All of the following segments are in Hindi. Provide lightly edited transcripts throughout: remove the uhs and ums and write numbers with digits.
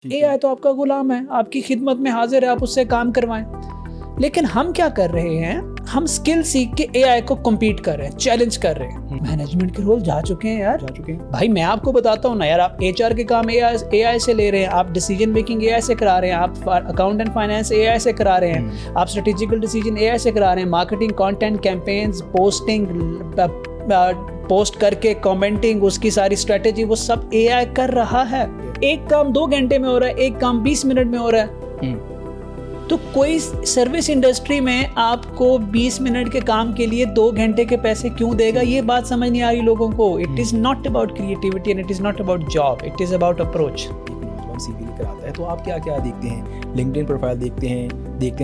ठीक है। एआई तो आपका गुलाम है, आपकी खिदमत में हाजिर है, आप उससे काम करवाएं। लेकिन हम क्या कर रहे हैं, हम स्किल सीख के एआई को कम्पीट कर रहे हैं, चैलेंज कर रहे हैं। मैनेजमेंट के रोल जा चुके हैं यार, जा चुके हैं। भाई मैं आपको बताता हूँ ना यार, आप एचआर के काम एआई से ले रहे हैं, आप डिसीजन मेकिंग एआई से करा रहे हैं, आप अकाउंट एंड फाइनेंस एआई से करा रहे हैं, आप स्ट्रेटेजिकल डिसीजन एआई से करा रहे हैं, marketing, content, campaigns, posting, post करके कमेंटिंग, उसकी सारी स्ट्रेटेजी वो सब एआई कर रहा है। एक काम 2 घंटे में हो रहा है, एक काम 20 मिनट में हो रहा है। तो कोई सर्विस इंडस्ट्री में आपको 20 मिनट के काम के लिए 2 घंटे के पैसे क्यों देगा, ये बात समझ नहीं आ रही लोगों को। It is not about creativity and it is not about job, it is about approach. CV लेकर आता है तो आप क्या क्या देखते हैं? लिंक्डइन प्रोफाइल देखते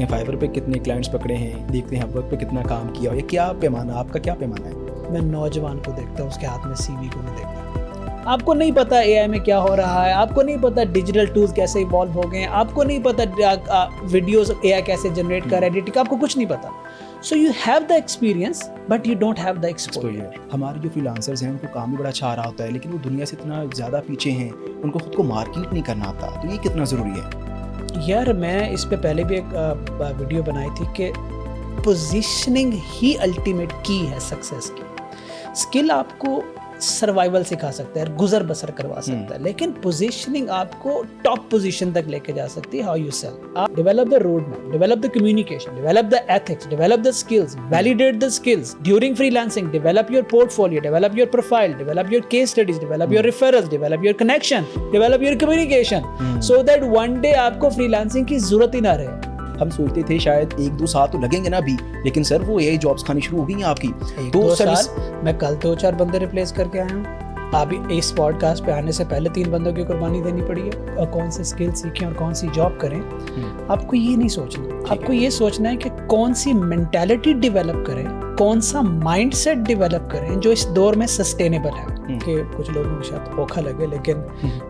हैं फाइवर पे कितने क्लाइंट्स पकड़े हैं, देखते हैं अपवर्क पे कितना काम किया, या क्या पैमाना, आपका क्या पैमाना है? मैं नौजवान को देखता हूँ, उसके हाथ में सीवी को नहीं देखता। आपको नहीं पता एआई में क्या हो रहा है, आपको नहीं पता डिजिटल टूल्स कैसे इवॉल्व हो गए हैं, आपको नहीं पता वीडियोस एआई कैसे जनरेट कर रहा है, एडिटिंग, आपको कुछ नहीं पता। So you have the experience but you don't have the exposure. हमारे जो फ्रीलांसर्स हैं उनको काम भी बड़ा अच्छा आ रहा होता है, लेकिन वो दुनिया से इतना ज़्यादा पीछे हैं, उनको खुद को मार्केट नहीं करना आता, तो ये कितना ज़रूरी है? यार मैं इस पे पहले भी एक वीडियो बनाई थी कि पोजीशनिंग ही अल्टीमेट की है सक्सेस की। स्किल आपको सर्वाइवल सिखा सकता है, गुजर बसर करवा सकता है, लेकिन पोजीशनिंग आपको टॉप पोजीशन तक लेके जा सकती है। हाउ यू सेल, आप develop the road map, develop the communication, develop the ethics, develop the skills, validate the skills during freelancing, develop your portfolio, develop your profile, develop your case studies, develop your referrals, develop your connection, develop your communication, so that one day आपको फ्रीलांसिंग की जरूरत ही ना रहे। हम सोचते थे शायद 1-2 साल तो लगेंगे ना अभी, लेकिन सर वो यही जॉब्स खानी शुरू हो गई हैं आपकी। 1-2 साल मैं कल 2-4 बंदे रिप्लेस करके आया हूँ। अभी इस पॉडकास्ट पे आने से पहले 3 बंदों की कुर्बानी देनी पड़ी है। और कौन से स्किल सीखें और कौन सी जॉब करें, आपको ये नहीं सोचना। आपको ये सोचना है कि कौन सी मेंटालिटी डेवलप करें, कौन सा माइंडसेट डेवलप करें जो इस दौर में सस्टेनेबल है। कि कुछ लोगों को शायद ओखा लगे, लेकिन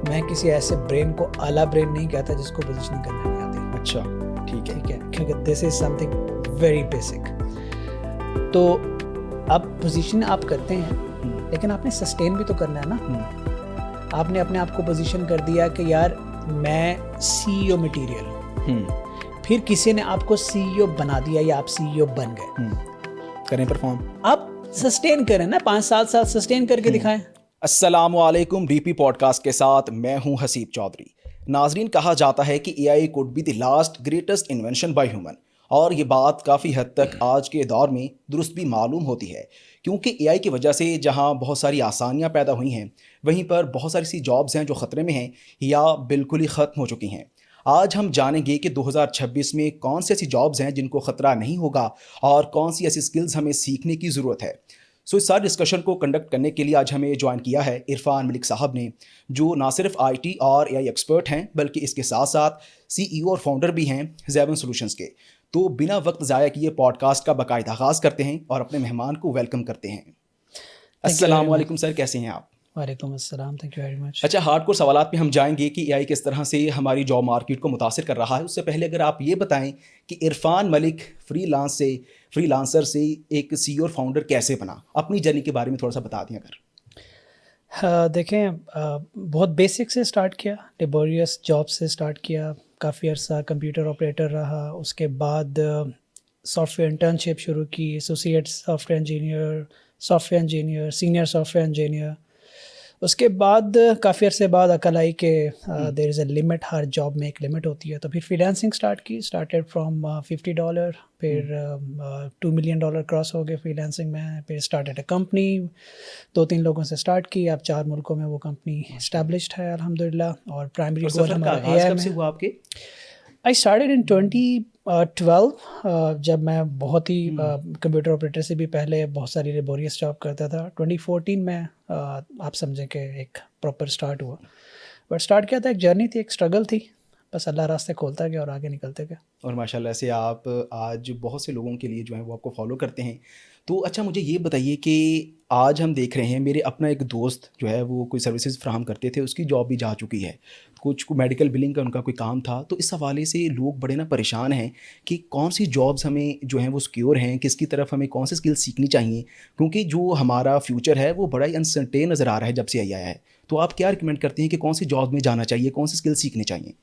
मैं किसी ऐसे ब्रेन को आला ब्रेन नहीं कहता जिसको पोजीशनिंग करना नहीं आती। अच्छा, ठीक है, क्योंकि this is something very basic. तो आप पोजीशन आप करते हैं, लेकिन आपने सस्टेन भी तो करना है ना। आपने अपने आप को पोजीशन कर दिया कि यार मैं सीईओ मटेरियल हूँ, फिर किसी ने आपको सीईओ बना दिया या आप सीईओ बन गए, करें परफॉर्म। आप सस्टेन करें ना, 5-7 साल सस्टेन करके दिखाएं। अस्सलामुअलैकुम, रीपी पॉडकास्ट के साथ मैं हूं हसीब चौधरी। नाजरीन, कहा जाता है कि AI could be the last greatest invention by human, और ये बात काफ़ी हद तक आज के दौर में दुरुस्त भी मालूम होती है, क्योंकि एआई की वजह से जहां बहुत सारी आसानियां पैदा हुई हैं, वहीं पर बहुत सारी सी जॉब्स हैं जो ख़तरे में हैं या बिल्कुल ही ख़त्म हो चुकी हैं। आज हम जानेंगे कि 2026 में कौन सी ऐसी जॉब्स हैं जिनको ख़तरा नहीं होगा और कौन सी ऐसी स्किल्स हमें सीखने की ज़रूरत है। सो इस सारे डिस्कशन को कंडक्ट करने के लिए आज हमें ज्वाइन किया है इरफान मलिक साहब ने, जो ना सिर्फ आईटी और एआई एक्सपर्ट हैं, बल्कि इसके साथ साथ सीईओ और फाउंडर भी हैं ज़ेवन सॉल्यूशंस के। तो बिना वक्त ज़ाया किए पॉडकास्ट का बाकायदा आगाज़ करते हैं और अपने मेहमान को वेलकम करते हैं। अस्सलाम वालेकुम सर, कैसे हैं आप? वालेकुम अस्सलाम, थैंक यू वेरी मच। अच्छा, हार्डकोर सवालात पे हम जाएंगे कि एआई किस तरह से हमारी जॉब मार्केट को मुतासिर कर रहा है। उससे पहले अगर आप ये बताएं कि इरफान मलिक फ्रीलांसर से एक सीईओ और फाउंडर कैसे बना, अपनी जर्नी के बारे में थोड़ा सा बता दें अगर। देखें, बहुत बेसिक से स्टार्ट किया, लेबोरियस जॉब से स्टार्ट किया, काफ़ी अर्सा कंप्यूटर ऑपरेटर रहा, उसके बाद सॉफ्टवेयर इंटर्नशिप शुरू की, associate software engineer, senior software engineer. उसके बाद काफ़ी अरसे बाद अकल आई कि देयर इज़ अ लिमिट, हर जॉब में एक लिमिट होती है। तो फिर फ्रीलांसिंग स्टार्ट की, स्टार्टेड फ्रॉम $50, फिर $2 मिलियन क्रॉस हो गए फ्रीलांसिंग में। फिर स्टार्टेड अ कंपनी, 2-3 लोगों से स्टार्ट की, अब 4 मुल्कों में वो कंपनी इस्टेब्लिश्ड है अल्हम्दुलिल्लाह। और प्राइमरी गोल हमारा एआई में हुआ आपके? आई स्टार्टेड इन 2012, जब मैं बहुत ही कंप्यूटर ऑपरेटर से भी पहले बहुत सारी लेबोरियस जॉब करता था। 2014 में आप समझें कि एक प्रॉपर स्टार्ट हुआ। बट स्टार्ट किया था, एक जर्नी थी, एक स्ट्रगल थी, बस अल्लाह रास्ते खोलता गया और आगे निकलते गए। और माशाल्लाह से आप आज बहुत से लोगों के लिए जो है वो आपको फॉलो करते हैं। तो अच्छा मुझे ये बताइए कि आज हम देख रहे हैं, मेरे अपना एक दोस्त जो है वो कोई सर्विसेज फ्राहम करते थे, उसकी जॉब भी जा चुकी है, कुछ मेडिकल बिलिंग का उनका कोई काम था। तो इस हवाले से लोग बड़े ना परेशान हैं कि कौन सी जॉब्स हमें जो हैं वो सिक्योर हैं, किसकी तरफ हमें कौन सी स्किल्स सीखनी चाहिए, क्योंकि जो हमारा फ्यूचर है वो बड़ा ही अनसर्टेन नज़र आ रहा है जब से आया है। तो आप क्या रिकमेंड करते हैं कि कौन सी जॉब में जाना चाहिए, कौन सी स्किल्स सीखने चाहिए?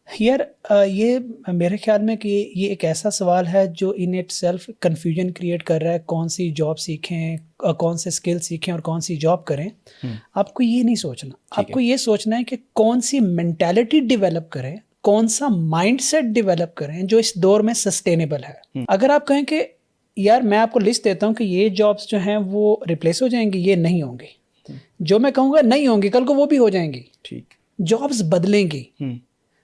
यार ये मेरे ख्याल में कि ये एक ऐसा सवाल है जो in it self confusion create कर रहा है, कौन सी जॉब सीखें, कौन से स्किल सीखें और कौन सी जॉब करें। आपको ये नहीं सोचना, आपको ये सोचना है कि कौन सी मेंटालिटी डेवलप करें, कौन सा माइंडसेट डेवलप करें जो इस दौर में सस्टेनेबल है। अगर आप कहें कि यार मैं आपको लिस्ट देता हूँ कि ये जॉब्स जो हैं वो रिप्लेस हो जाएंगी, ये नहीं होंगी, जो मैं कहूँगा नहीं होंगी कल को वो भी हो जाएंगी। ठीक। जॉब्स बदलेंगी,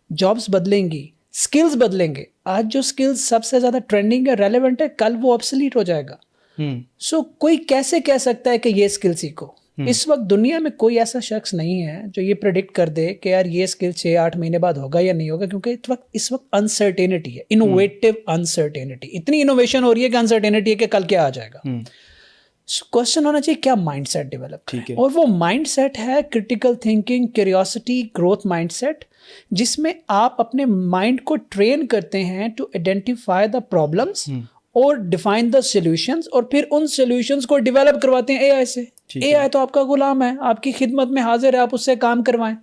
जॉब्स बदलेंगी, स्किल्स बदलेंगे। आज जो स्किल्स सबसे ज़्यादा ट्रेंडिंग है, रेलेवेंट है, कल वो ऑब्सोलीट हो जाएगा। सो कोई कैसे कह सकता है कि ये स्किल सीखो? इस वक्त दुनिया में कोई ऐसा शख्स नहीं है जो ये प्रेडिक्ट कर दे कि यार ये स्किल 6-8 महीने बाद होगा या नहीं होगा, क्योंकि इस वक्त अनसर्टेनिटी है, इनोवेटिव अनसर्टेनिटी। इतनी इनोवेशन हो रही है कि अनसर्टेनिटी है कि कल क्या आ जाएगा। क्वेश्चन होना चाहिए क्या माइंडसेट डेवलप करें, और वो माइंडसेट है critical thinking, curiosity, growth mindset, जिसमें आप अपने माइंड को ट्रेन करते हैं टू आइडेंटिफाई द प्रॉब्लम्स और डिफाइन द सॉल्यूशंस, और फिर उन सॉल्यूशंस को डेवलप करवाते हैं एआई से। एआई तो आपका गुलाम है, आपकी खिदमत में हाजिर है, आप उससे काम करवाएं।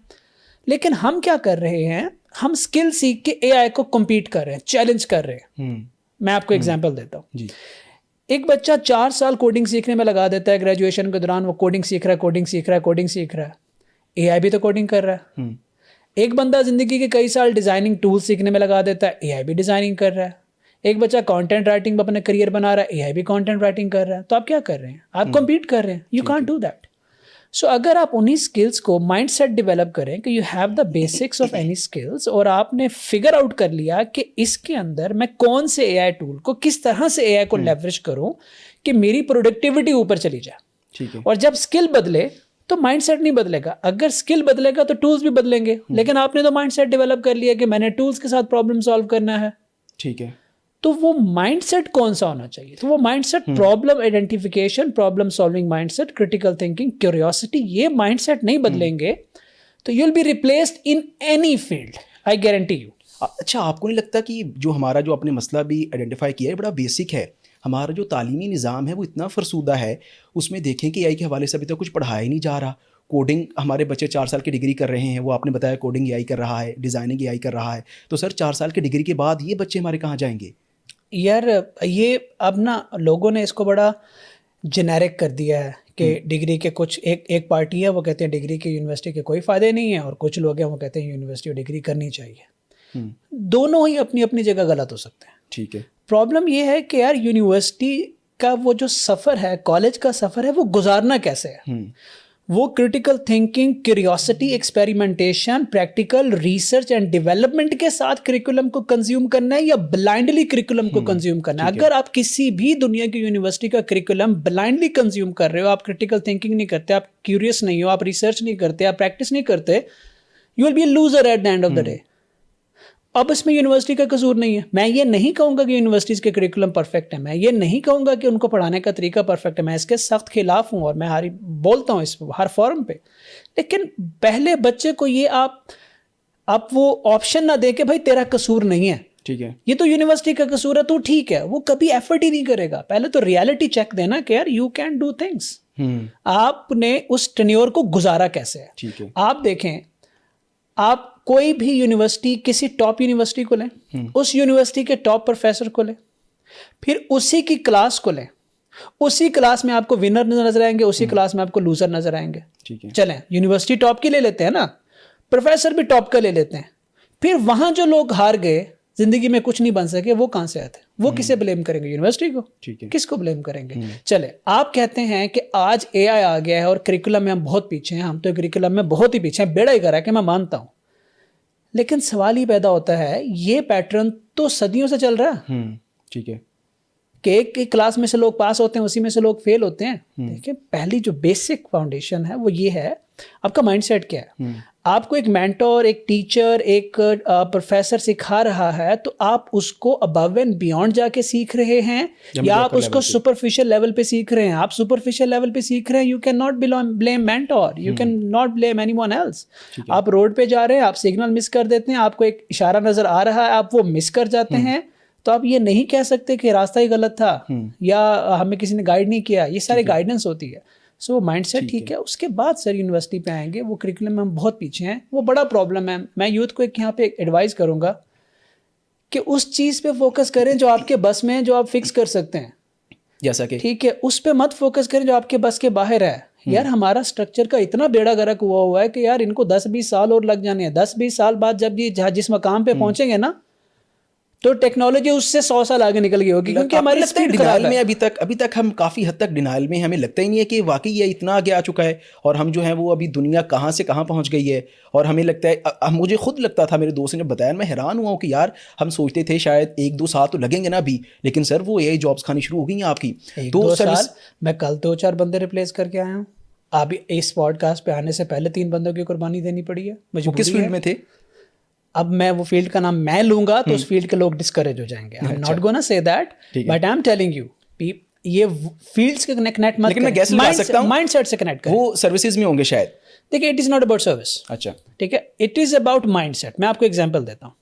लेकिन हम क्या कर रहे हैं, हम स्किल सीख के एआई को कम्पीट कर रहे हैं, चैलेंज कर रहे हैं। मैं आपको एग्जाम्पल देता हूँ। एक बच्चा 4 साल कोडिंग सीखने में लगा देता है, ग्रेजुएशन के दौरान वो कोडिंग सीख रहा है, कोडिंग सीख रहा है, कोडिंग सीख रहा है। एआई भी तो कोडिंग कर रहा है। एक बंदा जिंदगी के कई साल डिजाइनिंग टूल सीखने में लगा देता है, एआई भी डिजाइनिंग कर रहा है। एक बच्चा कंटेंट राइटिंग में अपना करियर बना रहा है, एआई भी कंटेंट राइटिंग कर रहा है। तो आप क्या कर रहे हैं? आप कम्पीट कर रहे हैं। You can't do that. So अगर आप उन्हीं स्किल्स को माइंडसेट डेवलप करें कि you have the basics of any skills, और आपने फिगर आउट कर लिया कि इसके अंदर मैं कौन से एआई टूल को, किस तरह से एआई को लेवरेज करूं कि मेरी प्रोडक्टिविटी ऊपर चली जाए। ठीक है। और जब स्किल बदले तो माइंडसेट नहीं बदलेगा। अगर स्किल बदलेगा तो टूल्स भी बदलेंगे। लेकिन आपने तो माइंडसेट डेवलप कर लिया कि मैंने टूल्स के साथ प्रॉब्लम सॉल्व करना है। ठीक है। तो वो माइंडसेट कौन सा होना चाहिए? तो वो mindset problem identification, problem solving mindset, critical thinking, curiosity, ये माइंडसेट नहीं बदलेंगे तो you will be replaced in any field, I guarantee you. अच्छा, आपको नहीं लगता कि जो हमारा जो आपने मसला भी आइडेंटिफाई किया है बड़ा बेसिक है? हमारा जो तालीमी निज़ाम है वो इतना फरसूदा है, उसमें देखें कि एआई के हवाले से अभी तक कुछ पढ़ाया ही नहीं जा रहा। कोडिंग हमारे बच्चे 4 साल की डिग्री कर रहे हैं, वो आपने बताया कोडिंग एआई कर रहा है, डिज़ाइनिंग एआई कर रहा है। तो सर 4 साल की डिग्री के बाद ये बच्चे हमारे कहाँ जाएंगे? यार ये अब ना लोगों ने इसको बड़ा जेनेरिक कर दिया है कि डिग्री के कुछ एक पार्टी है वो कहते हैं डिग्री के यूनिवर्सिटी के कोई फ़ायदे नहीं है, और कुछ लोग हैं वो कहते हैं यूनिवर्सिटी डिग्री करनी चाहिए। दोनों ही अपनी अपनी जगह गलत हो सकते हैं। ठीक है। प्रॉब्लम ये है कि यार यूनिवर्सिटी का वो जो सफ़र है, कॉलेज का सफ़र है, वो गुजारना कैसे है? वो critical thinking, curiosity, experimentation, practical research and development के साथ करिकुलम को कंज्यूम करना है या ब्लाइंडली करिकुलम को कंज्यूम करना है? अगर आप किसी भी दुनिया की यूनिवर्सिटी का करिकुलम ब्लाइंडली कंज्यूम कर रहे हो, आप क्रिटिकल थिंकिंग नहीं करते, आप क्यूरियस नहीं हो, आप रिसर्च नहीं करते, आप प्रैक्टिस नहीं करते, you will be a loser at the end of the day. अब इसमें यूनिवर्सिटी का कसूर नहीं है। मैं ये नहीं कहूँगा कि यूनिवर्सिटीज़ के करिकुलम परफेक्ट है, मैं ये नहीं कहूँगा कि उनको पढ़ाने का तरीका परफेक्ट है, मैं इसके सख्त खिलाफ हूँ और मैं बोलता हूँ इस हर फॉरम पे। लेकिन पहले बच्चे को ये आप वो ऑप्शन ना दे के भाई तेरा कसूर नहीं है, ठीक है, ये तो यूनिवर्सिटी का कसूर है, तू ठीक है, वो कभी एफर्ट ही नहीं करेगा। पहले तो रियलिटी चेक देना कि यार यू कैन डू थिंग्स। आपने उस टेन्योर को गुजारा कैसे है? ठीक है। आप देखें, आप कोई भी यूनिवर्सिटी, किसी टॉप यूनिवर्सिटी को लें, उस यूनिवर्सिटी के टॉप प्रोफेसर को लें, फिर उसी की क्लास को लें, उसी क्लास में आपको विनर नजर आएंगे, उसी क्लास में आपको लूजर नजर आएंगे। ठीक है। चलें यूनिवर्सिटी टॉप की ले लेते हैं ना, प्रोफेसर भी टॉप का ले लेते हैं, फिर वहां जो लोग हार गए, जिंदगी में कुछ नहीं बन सके, वो कहां से आए थे? वो किसे ब्लेम करेंगे? यूनिवर्सिटी को। ठीक है। किसको ब्लेम करेंगे? चले, आप कहते हैं कि आज एआई आ गया है और करिकुलम में हम बहुत पीछे हैं, हम तो करिकुलम में बहुत ही पीछे हैं, बेड़ा ही करा है कि मैं मानता हूं, लेकिन सवाल ही पैदा होता है, ये पैटर्न तो सदियों से चल रहा है। ठीक है। कि एक क्लास में से लोग पास होते हैं, उसी में से लोग फेल होते हैं। देखिए, पहली जो बेसिक फाउंडेशन है वो ये है, आपका माइंडसेट क्या है। आपको एक मेंटोर, एक टीचर, एक प्रोफेसर सिखा रहा है तो आप उसको अबव एंड बियॉन्ड जाके सीख रहे हैं या आप उसको सुपरफिशियल लेवल पे सीख रहे हैं? आप सुपरफिशियल लेवल पे सीख रहे हैं, you can not blame mentor, you can not blame anyone else. आप रोड पे जा रहे हैं, आप सिग्नल मिस कर देते हैं, आपको एक इशारा नजर आ रहा है, आप वो मिस कर जाते हैं, तो आप ये नहीं कह सकते कि रास्ता ही गलत था या हमें किसी ने गाइड नहीं किया। ये सारे गाइडेंस होती है। सो वो माइंडसेट ठीक है। उसके बाद सर यूनिवर्सिटी पे आएंगे, वो करिकुलम में हम बहुत पीछे हैं, वो बड़ा प्रॉब्लम है। मैं यूथ को एक यहाँ पे एडवाइस करूँगा कि उस चीज़ पे फोकस करें जो आपके बस में है, जो आप फिक्स कर सकते हैं, जैसा कि ठीक है, उस पे मत फोकस करें जो आपके बस के बाहर है। यार हमारा स्ट्रक्चर का इतना बेड़ा गर्क हुआ है कि यार इनको 10-20 साल और लग जाने हैं। 10-20 साल बाद जब ये जिस मकाम पे पहुंचेंगे ना, तो टेक्नोलॉजी उससे 100 साल आगे निकल गई होगी, क्योंकि हमारे स्पीड डिनाइल में अभी तक हम काफ़ी हद तक डिनाइल में, हमें लगता ही नहीं है कि वाकई ये इतना आगे आ चुका है और हम जो है वो अभी दुनिया कहाँ से कहाँ पहुँच गई है। और हमें लगता है, मुझे खुद लगता था, मेरे दोस्त ने बताया, मैं हैरान हुआ हूँ कि यार हम सोचते थे शायद 1-2 साल तो लगेंगे ना अभी, लेकिन सर वो AI जॉब्स खानी शुरू हो गई हैं आपकी। 1-2 साल मैं कल 2-4 बंदे रिप्लेस करके आया हूँ। अभी इस पॉडकास्ट पे आने से पहले 3 बंदों की कुर्बानी देनी पड़ी है। वो किस फील्ड में थे? अब मैं वो फील्ड का नाम मैं लूंगा तो उस फील्ड के लोग डिस्करेज हो जाएंगे। I am not gonna say that, but I am telling you, ये फील्ड्स के कनेक्ट मत, लेकिन मैं गैस लगा सकता हूं माइंडसेट से कनेक्ट करें। वो सर्विसेज में होंगे शायद। देखिए, it is not about service. अच्छा, ठीक है, इट इज अबाउट माइंडसेट। मैं आपको एग्जांपल देता हूं,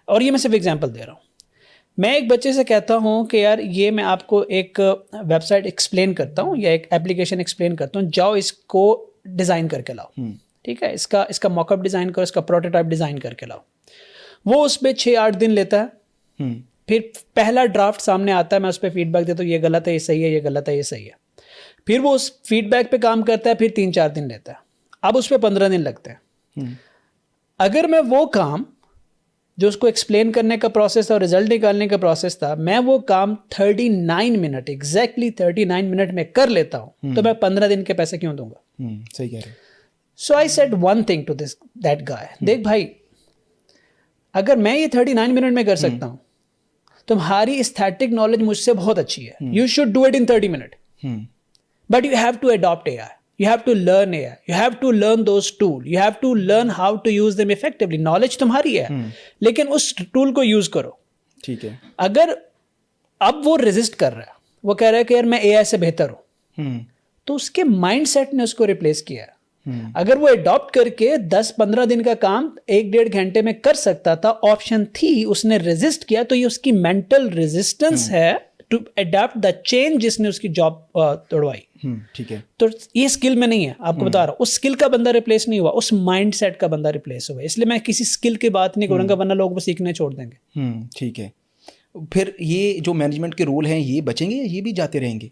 और ये मैं सिर्फ एग्जांपल दे रहा हूं। मैं एक बच्चे से कहता हूं कि यार ये मैं आपको एक वेबसाइट एक्सप्लेन करता हूं या एक एप्लीकेशन एक्सप्लेन करता हूं, जाओ इसको डिजाइन करके लाओ। ठीक है, इसका मॉकअप डिजाइन करो, इसका प्रोटोटाइप डिजाइन करके लाओ। वो उस पर 6-8 दिन लेता है। फिर पहला ड्राफ्ट सामने आता है, मैं उस पर फीडबैक देता हूँ, ये गलत है, ये सही है, ये गलत है, ये सही है। फिर वो उस फीडबैक पे काम करता है, फिर 3-4 दिन लेता है। अब उस पर 15 दिन लगते हैं। अगर मैं वो काम जो उसको एक्सप्लेन करने का प्रोसेस था और रिजल्ट निकालने का प्रोसेस था, मैं वो काम 39 मिनट, एग्जैक्टली 39 मिनट में कर लेता हूँ, तो मैं 15 दिन के पैसे क्यों दूंगा? सही कह रहे। So I said one thing to that guy, देख भाई, अगर मैं ये 39 मिनट में कर सकता हूं, तुम्हारी एस्थेटिक नॉलेज मुझसे बहुत अच्छी है, you should do it in 30 minute, but you have to adopt AI, you have to learn AI, you have to learn those tool, you have to learn how to use them effectively. Knowledge तुम्हारी है, लेकिन उस टूल को यूज करो। ठीक है। अगर अब वो रेजिस्ट कर रहा है, वो कह रहा है कि यार मैं AI से बेहतर हूं, तो उसके माइंडसेट ने उसको रिप्लेस किया है। अगर वो अडॉप्ट करके 10-15 दिन का काम 1-1.5 घंटे में कर सकता था, ऑप्शन थी, उसने रेजिस्ट किया, तो ये उसकी मेंटल रेजिस्टेंस है टू अडॉप्ट द चेंज जिसने उसकी जॉब तोड़वाई। ठीक है। तो ये स्किल में नहीं है, आपको बता रहा हूँ, उस स्किल का बंदा रिप्लेस नहीं हुआ, उस माइंडसेट का बंदा रिप्लेस हुआ। इसलिए मैं किसी स्किल की बात नहीं करूंगा, वरना लोग वो सीखने छोड़ देंगे। ठीक है। फिर ये जो मैनेजमेंट के रोल हैं, ये बचेंगे या ये भी जाते रहेंगे?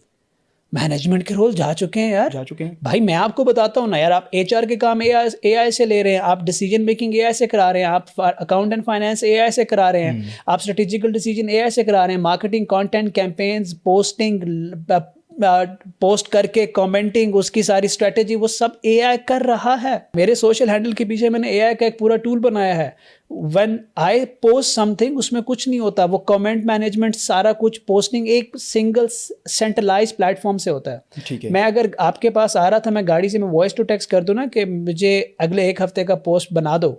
मैनेजमेंट के रोल जा चुके हैं यार, जा चुके हैं भाई। मैं आपको बताता हूँ ना यार, आप HR के काम AI से ले रहे हैं, आप डिसीजन मेकिंग AI से करा रहे हैं, आप अकाउंट एंड फाइनेंस AI से करा रहे हैं, आप स्ट्रेटेजिकल डिसीजन AI से करा रहे हैं, marketing, content, campaigns, posting, post करके कमेंटिंग, उसकी सारी स्ट्रेटेजी, वो सब AI कर रहा है। मेरे सोशल हैंडल के पीछे मैंने AI का एक पूरा टूल बनाया है। व्हेन आई पोस्ट समथिंग, उसमें कुछ नहीं होता, वो कमेंट मैनेजमेंट सारा कुछ, पोस्टिंग एक सिंगल सेंट्रलाइज प्लेटफॉर्म से होता है। ठीक है। मैं अगर आपके पास आ रहा था, मैं गाड़ी से मैं वॉइस टू टेक्स्ट कर दूं ना कि मुझे अगले 1 हफ्ते का पोस्ट बना दो,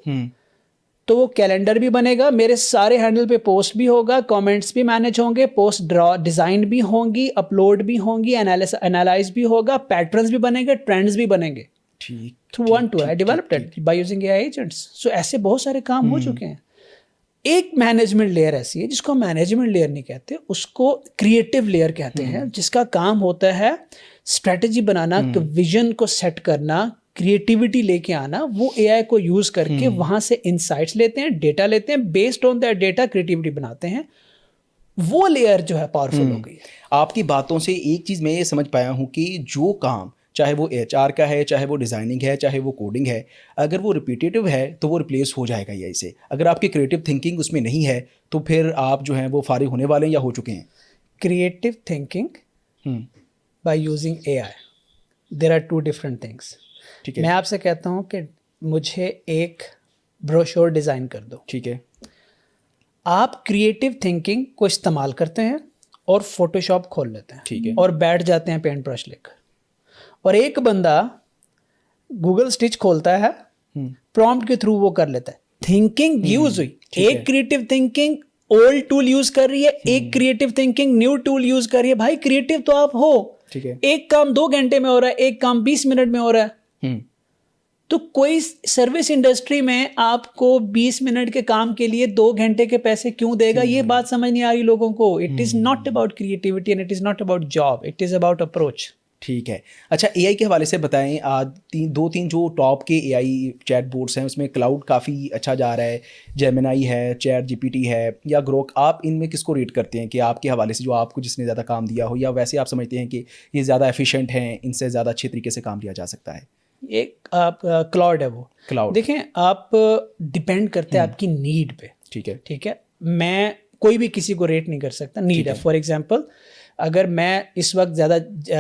तो वो कैलेंडर भी बनेगा, मेरे सारे हैंडल पे पोस्ट भी होगा, कमेंट्स भी मैनेज होंगे, पोस्ट डिजाइन भी होंगी, अपलोड भी होंगी, एनालाइज भी होगा, पैटर्न्स भी बनेंगे, ट्रेंड्स भी बनेंगे। ठीक। Through one two I developed it by using AI agents. So ऐसे बहुत सारे काम हो चुके हैं। एक मैनेजमेंट लेयर ऐसी है जिसको मैनेजमेंट लेयर नहीं कहते, उसको क्रिएटिव लेयर कहते हैं, जिसका काम होता है स्ट्रेटजी बनाना, विजन को सेट करना, क्रिएटिविटी लेके आना। वो AI को यूज करके वहां से इंसाइट्स लेते हैं, डेटा लेते हैं, based on that data creativity बनाते हैं। वो लेयर जो है पावरफुल हो गई है। आपकी बातों से एक चीज़ मैं ये समझ पाया हूँ कि जो काम, चाहे वो HR का है, चाहे वो डिज़ाइनिंग है, चाहे वो कोडिंग है, अगर वो रिपीटेटिव है तो वो रिप्लेस हो जाएगा AI से। अगर आपकी क्रिएटिव थिंकिंग उसमें नहीं है तो फिर आप जो हैं वो फारिग होने वाले हैं या हो चुके हैं। Creative thinking by using AI, there are 2 different things. ठीक है। मैं आपसे कहता हूँ कि मुझे एक ब्रोशोर डिज़ाइन कर दो। ठीक है। आप क्रिएटिव थिंकिंग को इस्तेमाल करते हैं और फोटोशॉप खोल लेते हैं। ठीक है। और बैठ जाते हैं पेंट ब्रश लेकर। और एक बंदा गूगल स्टिच खोलता है प्रॉम्प्ट के थ्रू वो कर लेता है। थिंकिंग यूज हुई, एक creative thinking old tool use कर रही है, एक creative thinking new tool use कर रही है। भाई क्रिएटिव तो आप हो, ठीक है, एक काम 2 घंटे में हो रहा है, एक काम 20 मिनट में हो रहा है। तो कोई सर्विस इंडस्ट्री में आपको 20 मिनट के काम के लिए 2 घंटे के पैसे क्यों देगा? ये बात समझ नहीं आ रही लोगों को। It is not about creativity and it is not about job, it is about approach. ठीक है। अच्छा, एआई के हवाले से बताएं, आज 2-3 जो टॉप के एआई चैट बोर्ड्स हैं उसमें क्लाउड काफ़ी अच्छा जा रहा है, जेमिनाई है, चैट जीपीटी है या ग्रोक। आप इनमें किसको रेट करते हैं कि आपके हवाले से जो आपको जिसने ज़्यादा काम दिया हो, या वैसे आप समझते हैं कि ये ज़्यादा एफिशिएंट हैं, इनसे ज़्यादा अच्छे तरीके से काम लिया जा सकता है? एक आप क्लाउड है वो, क्लाउड देखें आप डिपेंड करते हैं आपकी नीड पे। ठीक है, ठीक है, मैं कोई भी किसी को रेट नहीं कर सकता, नीड है। फॉर एग्जांपल अगर मैं इस वक्त ज़्यादा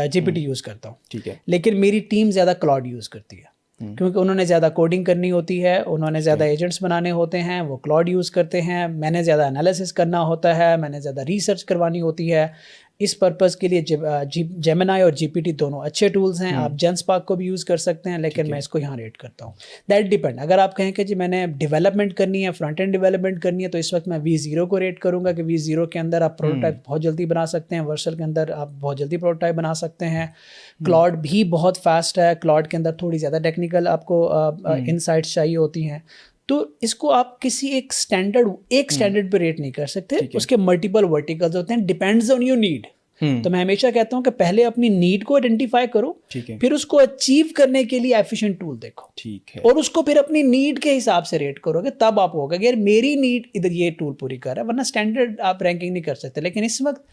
जीपीटी यूज़ करता हूँ, ठीक है, लेकिन मेरी टीम ज़्यादा क्लाउड यूज़ करती है क्योंकि उन्होंने ज़्यादा कोडिंग करनी होती है, उन्होंने ज़्यादा एजेंट्स बनाने होते हैं, वो क्लाउड यूज़ करते हैं। मैंने ज़्यादा एनालिसिस करना होता है, मैंने ज़्यादा रिसर्च करवानी होती है। इस पर्पज़ के लिए जेमिनाई और जीपीटी दोनों अच्छे टूल्स हैं। आप जेनस्पार्क को भी यूज़ कर सकते हैं, लेकिन मैं इसको यहाँ रेट करता हूँ। That depend. अगर आप कहें कि जी मैंने डेवलपमेंट करनी है, फ्रंट एंड डेवलपमेंट करनी है, तो इस वक्त मैं V0 को रेट करूँगा कि V0 के अंदर आप प्रोटोटाइप बहुत जल्दी बना सकते हैं, वर्सल के अंदर आप बहुत जल्दी प्रोटोटाइप बना सकते हैं। क्लाउड भी बहुत फास्ट है, क्लाउड के अंदर थोड़ी ज़्यादा टेक्निकल आपको इनसाइट्स चाहिए होती हैं। तो इसको आप किसी एक स्टैंडर्ड पे रेट नहीं कर सकते, उसके मल्टीपल वर्टिकल्स होते हैं, डिपेंड्स ऑन योर नीड। तो मैं हमेशा कहता हूँ कि पहले अपनी नीड को आइडेंटिफाई करो, फिर उसको अचीव करने के लिए एफिशिएंट टूल देखो, ठीक है, और उसको फिर अपनी नीड के हिसाब से रेट करोगे, तब आप होगा कि यार मेरी नीड इधर ये टूल पूरी कर रहा है, वरना स्टैंडर्ड आप रैंकिंग नहीं कर सकते। लेकिन इस वक्त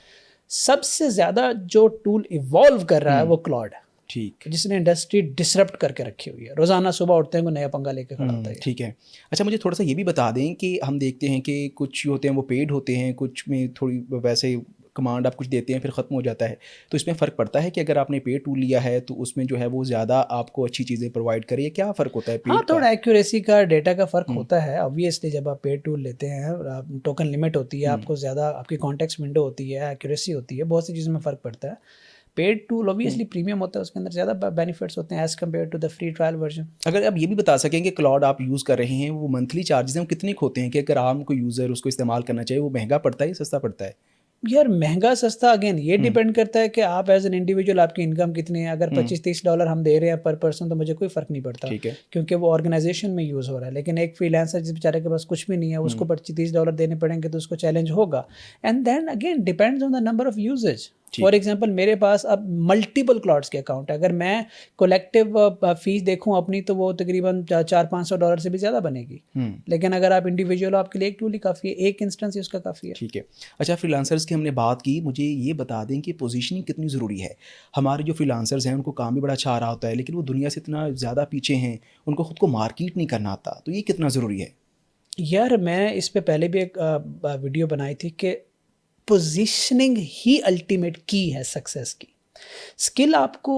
सबसे ज़्यादा जो टूल इवॉल्व कर रहा है वो क्लाउड है, ठीक, जिसने इंडस्ट्री डिसरप्ट करके रखी हुई है। रोजाना सुबह उठते हैं कोई नया पंगा लेके खड़ा होता है। ठीक है। अच्छा, मुझे थोड़ा सा ये भी बता दें कि हम देखते हैं कि कुछ होते हैं वो पेड होते हैं, कुछ में थोड़ी वैसे कमांड आप कुछ देते हैं फिर ख़त्म हो जाता है। तो इसमें फ़र्क पड़ता है कि अगर आपने पेड टूल लिया है तो उसमें जो है वो ज़्यादा आपको अच्छी चीज़ें प्रोवाइड करे, या क्या फ़र्क होता है पेड? हाँ, थोड़ा एक्यूरेसी का, डेटा का फ़र्क होता है ऑब्वियसली। जब आप पेड टूल लेते हैं, टोकन लिमिट होती है, आपको ज़्यादा आपकी कॉन्टेक्स्ट विंडो होती है, एक्यूरेसी होती है, बहुत सी चीज़ों में फ़र्क पड़ता है। पेड टूल ऑब्वियसली प्रीमियम होता है, उसके अंदर ज़्यादा बेनिफिट्स होते हैं as compare to the free trial version. अगर आप ये भी बता सकें कि क्लाउड आप यूज़ कर रहे हैं, वो मंथली चार्जेस हैं वो कितने होते हैं, कि अगर आम कोई यूज़र उसको इस्तेमाल करना चाहिए, वो महंगा पड़ता है या सस्ता पड़ता है? यार महंगा सस्ता अगेन ये डिपेंड करता है कि आप एज एन इंडिविजुअल आपकी इनकम कितनी है। अगर $25-30 हम दे रहे हैं पर पर्सन तो मुझे कोई फ़र्क नहीं पड़ता, ठीक है, क्योंकि वो ऑर्गेनाइजेशन में यूज़ हो रहा है। लेकिन एक फ्रीलांसर जिस बेचारे के पास कुछ भी नहीं है, उसको $25-30 देने पड़ेंगे तो उसको चैलेंज होगा। And then again depends on the number of usages. For example मेरे पास अब मल्टीपल क्लाउड्स के अकाउंट है, अगर मैं कलेक्टिव फीस देखूँ अपनी तो वो तकरीबन $400-500 से भी ज़्यादा बनेगी। लेकिन अगर आप इंडिविजुअल हो, आपके लिए एक टूल ही काफ़ी है, एक इंस्टेंस ही उसका काफ़ी है। ठीक है। अच्छा, फ्रीलांसर्स की हमने बात की, मुझे ये बता दें कि पोजीशनिंग कितनी ज़रूरी है? हमारे जो फ्रीलांसर्स हैं उनको काम भी बड़ा अच्छा आ रहा होता है, लेकिन वो दुनिया से इतना ज़्यादा पीछे हैं, उनको खुद को मार्केट नहीं करना आता, तो ये कितना ज़रूरी है? यार मैं इस पे पहले भी एक वीडियो बनाई थी कि पोजीशनिंग ही अल्टीमेट की है सक्सेस की। स्किल आपको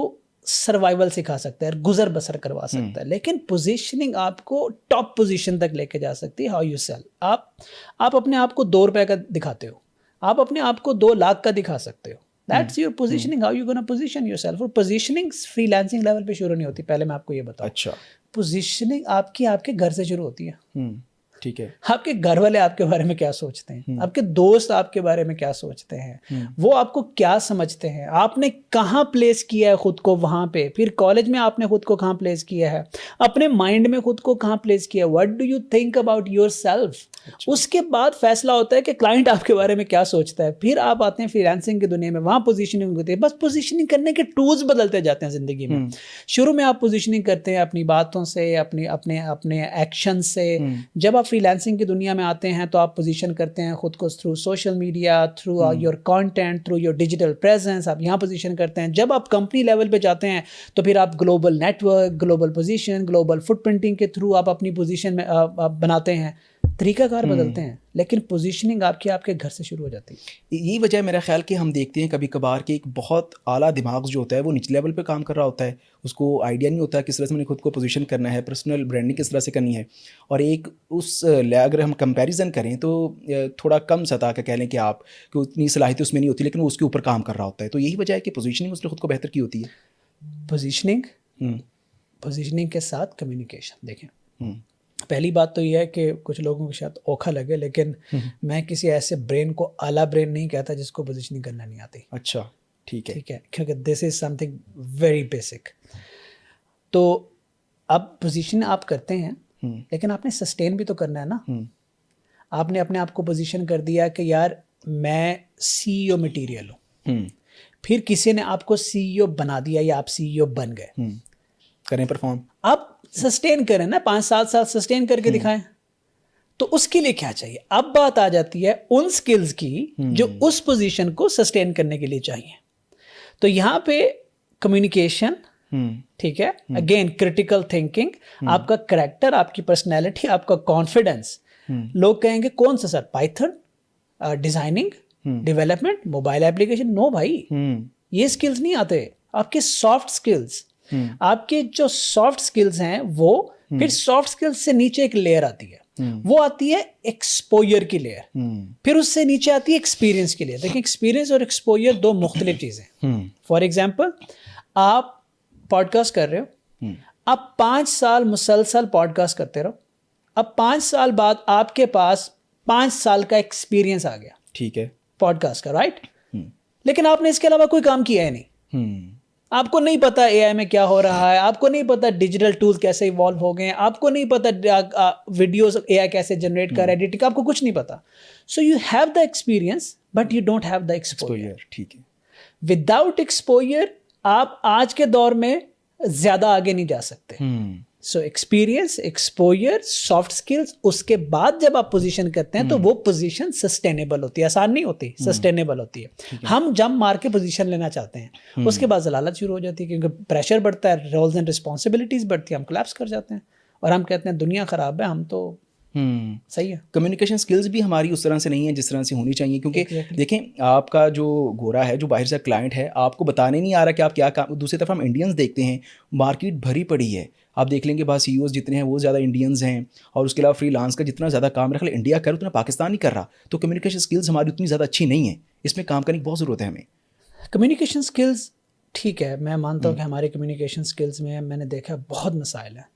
सर्वाइवल सिखा सकता है, गुजर बसर करवा सकता है, लेकिन पोजीशनिंग आपको टॉप पोजीशन तक लेके जा सकती है। हाउ यू सेल, आप अपने आप को $2 का दिखाते हो, आप अपने आप को 2 लाख का दिखा सकते हो। That's your positioning, how you gonna position yourself. और पोजीशनिंग फ्रीलांसिंग लेवल पे शुरू नहीं होती, पहले मैं आपको ये बताऊं। अच्छा, पोजीशनिंग आपकी आपके घर से शुरू होती है। ठीक है, आपके घर वाले आपके बारे में क्या सोचते हैं, आपके दोस्त आपके बारे में क्या सोचते हैं, वो आपको क्या समझते हैं, आपने कहाँ प्लेस किया है खुद को वहाँ पे, फिर कॉलेज में आपने खुद को कहाँ प्लेस किया है, अपने माइंड में खुद को कहाँ प्लेस किया है, what do you think about your self. उसके बाद फैसला होता है कि क्लाइंट आपके बारे में क्या सोचता है। फिर आप आते हैं फ्रीलांसिंग की दुनिया में, वहाँ पोजीशनिंग होती है। बस पोजीशनिंग करने के टूल्स बदलते जाते हैं ज़िंदगी में। शुरू में आप पोजीशनिंग करते हैं अपनी बातों से, अपने एक्शन से। जब आप फ्रीलांसिंग की दुनिया में आते हैं तो आप पोजीशन करते हैं खुद को through social media, through your content, through your digital presence, आप यहाँ पोजीशन करते हैं। जब आप कंपनी लेवल पे जाते हैं तो फिर आप global network, global position, global footprinting के थ्रू आप अपनी पोजीशन में बनाते हैं। तरीकाकार बदलते हैं, लेकिन पोजीशनिंग आपके घर से शुरू हो जाती है। यही वजह है मेरा ख्याल कि हम देखते हैं कभी कभार कि एक बहुत आला दिमाग जो होता है वो निचले लेवल पे काम कर रहा होता है, उसको आइडिया नहीं होता किस तरह से मैंने खुद को पोजीशन करना है, पर्सनल ब्रांडिंग किस तरह से करनी है। और एक उस अगर हम कंपैरिजन करें तो थोड़ा कम सतह का कह लें कि आप कि उतनी सलाहियत उसमें नहीं होती, लेकिन वो उसके ऊपर काम कर रहा होता है। तो यही वजह है कि पोजीशनिंग उसने खुद को बेहतर की होती है। पोजीशनिंग के साथ कम्युनिकेशन। देखें, पहली बात तो यह है कि कुछ लोगों को शायद औखा लगे, लेकिन मैं किसी ऐसे ब्रेन को आला ब्रेन नहीं कहता जिसको पोजीशनिंग करना नहीं आती। अच्छा, ठीक है। ठीक है, क्योंकि this is something very basic. तो अब पोजीशन आप करते हैं, लेकिन आपने सस्टेन भी तो करना है ना। आपने अपने आप को पोजीशन कर दिया कि यार मैं सीईओ मटेरियल हूँ, फिर किसी ने आपको सीईओ बना दिया या आप सीईओ बन गए, करें परफॉर्म, आप सस्टेन करें ना, 5-7 साल सस्टेन करके दिखाएं। तो उसके लिए क्या चाहिए? अब बात आ जाती है उन स्किल्स की जो उस पोजीशन को सस्टेन करने के लिए चाहिए। तो यहाँ पे कम्युनिकेशन, ठीक है, अगेन क्रिटिकल थिंकिंग, आपका करेक्टर, आपकी पर्सनैलिटी, आपका कॉन्फिडेंस। लोग कहेंगे कौन सा sir, Python, designing, development, mobile application? No भाई, ये स्किल्स नहीं आते। आपके सॉफ्ट स्किल्स, आपके जो सॉफ्ट स्किल्स हैं वो, फिर सॉफ्ट स्किल्स से नीचे एक लेयर आती है, वो आती है एक्सपोजर की लेयर, फिर उससे नीचे आती है एक्सपीरियंस की लेयर। देखिए, एक्सपीरियंस और एक्सपोजर दो मुख्तलिफ चीज़ें। फॉर एग्जाम्पल, आप पॉडकास्ट कर रहे हो, आप 5 साल मुसलसल पॉडकास्ट करते रहो, अब 5 साल बाद आपके पास 5 साल का एक्सपीरियंस आ गया, ठीक है, पॉडकास्ट का, राइट। लेकिन आपने इसके अलावा कोई काम किया है नहीं। आपको नहीं पता एआई में क्या हो रहा है, आपको नहीं पता डिजिटल टूल्स कैसे इवॉल्व हो गए हैं, आपको नहीं पता वीडियोस एआई कैसे जनरेट कर, एडिटिंग, आपको कुछ नहीं पता। So you have the experience but you don't have the exposure. ठीक है। विदाउट एक्सपोजर आप आज के दौर में ज्यादा आगे नहीं जा सकते। So experience, exposure, soft skills, उसके बाद जब आप पोजीशन करते हैं तो वो पोजीशन सस्टेनेबल होती है, आसान नहीं होती, सस्टेनेबल होती है। हम जंप मार के पोजीशन लेना चाहते हैं, उसके बाद जलालत शुरू हो जाती है, क्योंकि प्रेशर बढ़ता है, रोल्स एंड रिस्पॉन्सिबिलिटीज बढ़ती है, हम कोलैप्स कर जाते हैं और हम कहते हैं दुनिया खराब है, हम तो सही है। कम्युनिकेशन स्किल्स भी हमारी उस तरह से नहीं है जिस तरह से होनी चाहिए, क्योंकि देखें, आपका जो गोरा है, जो बाहर से क्लाइंट है, आपको बताने नहीं आ रहा कि आप क्या काम। दूसरी तरफ हम इंडियंस देखते हैं, मार्केट भरी पड़ी है, आप देख लेंगे बाहर सीईओज जितने हैं वो ज़्यादा इंडियंस हैं, और उसके अलावा फ्रीलांस का जितना ज़्यादा काम रख ले इंडिया कर, उतना पाकिस्तान ही कर रहा। तो कम्युनिकेशन स्किल्स हमारी उतनी ज़्यादा अच्छी नहीं है, इसमें काम करने की बहुत ज़रूरत है हमें। कम्युनिकेशन स्किल्स, ठीक है, मैं मानता हूँ कि हमारे कम्युनिकेशन स्किल्स में मैंने देखा बहुत मसाइल हैं,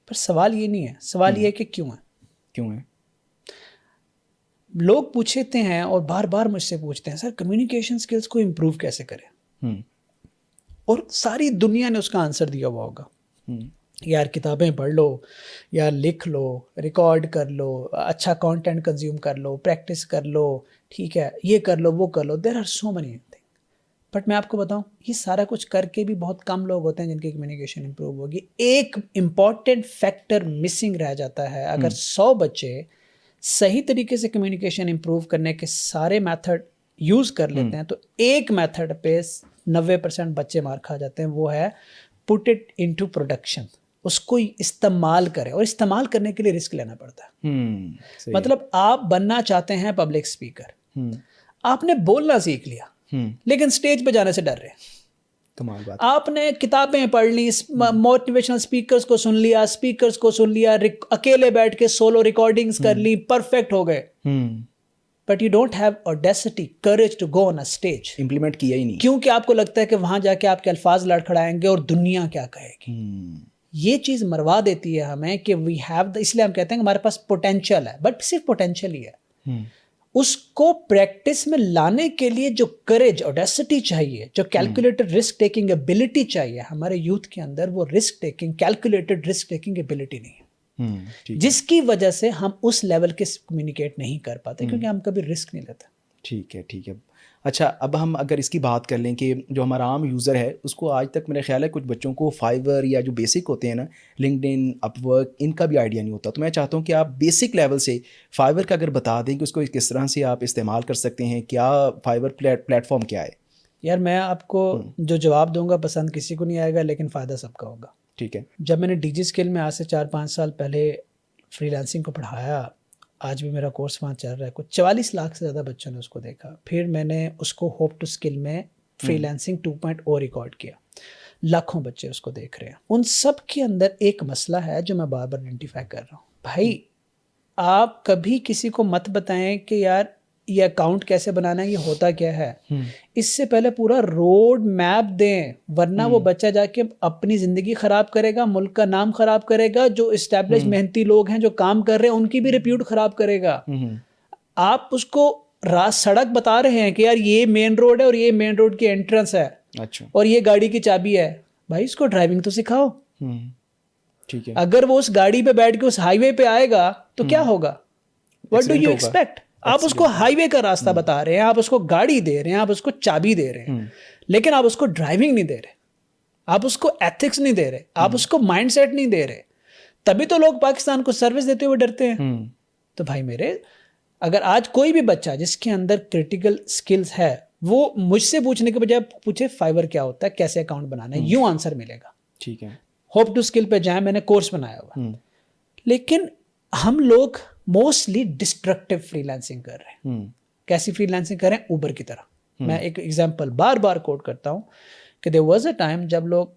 पर सवाल ये नहीं है, सवाल ये है कि क्यों है। क्यों है? लोग पूछते हैं और बार बार मुझसे पूछते हैं, सर कम्युनिकेशन स्किल्स को इम्प्रूव कैसे करें, और सारी दुनिया ने उसका आंसर दिया हुआ होगा। यार किताबें पढ़ लो, यार लिख लो, रिकॉर्ड कर लो, अच्छा कंटेंट कंज्यूम कर लो, प्रैक्टिस कर लो, ठीक है, ये कर लो, वो कर लो, there are so many thing. But मैं आपको बताऊं, ये सारा कुछ करके भी बहुत कम लोग होते हैं जिनकी कम्युनिकेशन इंप्रूव होगी। एक इम्पॉर्टेंट फैक्टर मिसिंग रह जाता है। अगर 100 बच्चे सही तरीके से कम्युनिकेशन इंप्रूव करने के सारे मेथड यूज़ कर लेते हैं तो एक मेथड पे 90% बच्चे मार खा जाते हैं, वो है पुट इट इनटू प्रोडक्शन, उसको इस्तेमाल करें, और इस्तेमाल करने के लिए रिस्क लेना पड़ता है। मतलब आप बनना चाहते हैं पब्लिक स्पीकर, आपने बोलना सीख लिया, लेकिन स्टेज पे जाने से डर रहे हैं। कमाल बात। आपने किताबें पढ़ ली, मोटिवेशनल स्पीकर्स को सुन लिया, अकेले बैठ के सोलो रिकॉर्डिंग्स कर ली, परफेक्ट हो गए, but you don't have audacity, courage to go on a stage. Implement किया ही नहीं, क्योंकि आपको लगता है कि वहां जाके आपके अल्फाज लड़खड़ाएंगे और दुनिया क्या कहेगी। ये चीज मरवा देती है हमें कि वी हैव द, इसलिए हम कहते हैं कि हमारे पास पोटेंशियल है, बट सिर्फ पोटेंशियल ही है। उसको प्रैक्टिस में लाने के लिए जो करेज, ऑडेसिटी चाहिए, जो कैलकुलेटेड रिस्क टेकिंग एबिलिटी चाहिए हमारे यूथ के अंदर, वो risk taking, calculated risk taking ability नहीं है, जिसकी वजह से हम उस लेवल के कम्युनिकेट नहीं कर पाते, क्योंकि हम कभी रिस्क नहीं लेते। ठीक है, ठीक है। अच्छा, अब हम अगर इसकी बात कर लें कि जो हमारा आम यूज़र है उसको आज तक मेरा ख्याल है कुछ बच्चों को फाइवर या जो बेसिक होते हैं ना, लिंक्डइन, अपवर्क, इनका भी आइडिया नहीं होता। तो मैं चाहता हूँ कि आप बेसिक लेवल से फाइवर का अगर बता दें कि उसको किस तरह से आप इस्तेमाल कर सकते हैं, क्या फाइवर प्लेटफॉर्म क्या है। यार मैं आपको जो जवाब दूंगा पसंद किसी को नहीं आएगा, लेकिन फ़ायदा सबका होगा। ठीक है। जब मैंने डीजी स्किल में आज से 4-5 साल पहले फ्रीलांसिंग को पढ़ाया, आज भी मेरा कोर्स वहाँ चल रहा है, कुछ 44 लाख से ज़्यादा बच्चों ने उसको देखा। फिर मैंने उसको होप टू स्किल में फ्रीलांसिंग 2.0 रिकॉर्ड किया, लाखों बच्चे उसको देख रहे हैं। उन सब के अंदर एक मसला है जो मैं बार बार आइडेंटिफाई कर रहा हूँ। भाई, आप कभी किसी को मत बताएं कि यार ये अकाउंट कैसे बनाना है, ये होता क्या है, इससे पहले पूरा रोड मैप दें, वरना वो बच्चा जाके अपनी ज़िंदगी ख़राब करेगा, मुल्क का नाम ख़राब करेगा, जो इस्टेब्लिश मेहनती लोग हैं जो काम कर रहे हैं उनकी भी रिप्यूट ख़राब करेगा। आप उसको सड़क बता रहे हैं कि यार ये मेन रोड है और ये मेन रोड की एंट्रेंस है, अच्छा, और ये गाड़ी की चाबी है, भाई इसको ड्राइविंग तो सिखाओ। ठीक है। अगर वो उस गाड़ी पे बैठ के उस हाईवे पे आएगा तो क्या होगा, व्हाट डू यू एक्सपेक्ट? आप उसको हाईवे का रास्ता बता रहे हैं, आप उसको गाड़ी दे रहे हैं, आप उसको चाबी दे रहे हैं, लेकिन आप उसको ड्राइविंग नहीं दे रहे, आप उसको एथिक्स नहीं दे रहे, आप उसको माइंडसेट नहीं दे रहे। तभी तो लोग पाकिस्तान को सर्विस देते हुए डरते हैं। तो भाई मेरे, अगर आज कोई भी बच्चा जिसके अंदर क्रिटिकल स्किल्स है वो मुझसे पूछने के बजाय पूछे फाइवर क्या होता है, कैसे अकाउंट बनाना है, यूं आंसर मिलेगा। ठीक है। होप टू स्किल पे जाए, मैंने कोर्स बनाया हुआ। लेकिन हम लोग मोस्टली डिस्ट्रक्टिव फ्रीलांसिंग कर रहे हैं। कैसी फ्रीलांसिंग कर रहे हैं? ऊबर की तरह। मैं एक एग्जांपल बार बार कोट करता हूँ कि देयर वाज अ टाइम जब लोग